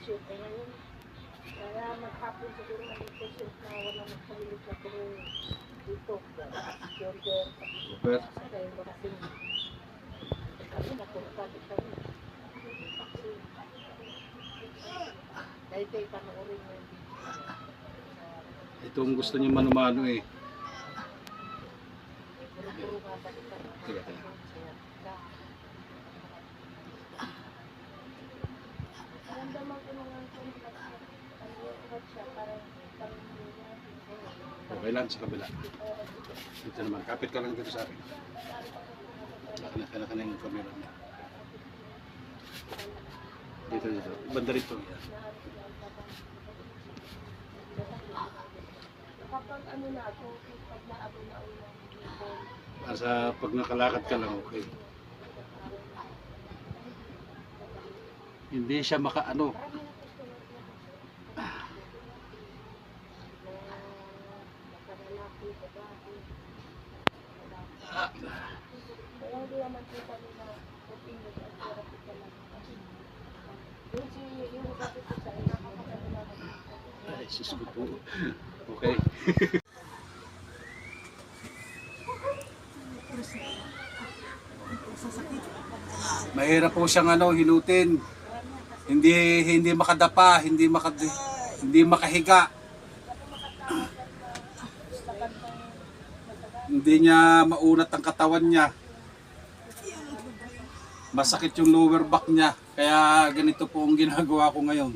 shoot. Eh ngayon, kaya maghapon siguro nandito shoot na walang magpamilit na pero dito. Jordan. Super. Kaya ba kasi kami napunta kami. Dahil tayo panoorin mo yung video. Itong gusto niya mano-mano eh. Puro-puro nga ba kita. Teka, teka. Naramdaman ko naman kung siya parang Okay lang sa kabila. Dito naman. Kapit ka lang dito sa akin. Naka na yung camera mo. Dito. Banda rito. kapag ano na ako, pag naabo na ulang Sa pag nakalakad ka lang, okay. Hindi siya makaano. kaya hindi naman po kami na opinion at therapy ka lang. Yung kapit ko sa ina, kapag ano na Ay, sus ko po. Okay. Mahirap po siyang hilutin. Hindi makadapa, hindi makahiga. Hindi niya maunat ang katawan niya. Masakit yung lower back niya. Kaya ganito po ang ginagawa ko ngayon.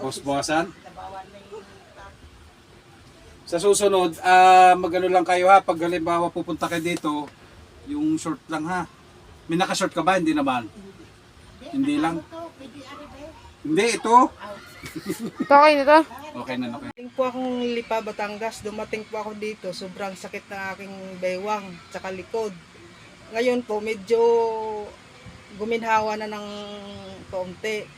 Boss-bossan. Sa susunod, magano lang kayo ha. Pag halimbawa pupunta kayo dito, yung short lang ha. May naka-short ka ba? Hindi naman. Hindi lang. Hindi, ito. Okay na to? Okay na, okay. Dumating po akong Lipa, Batangas. Dumating po ako dito. Sobrang sakit ng aking baywang tsaka likod. Ngayon po, medyo guminhawa na ng kaunti.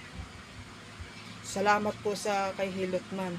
Salamat po sa kay Hilotman.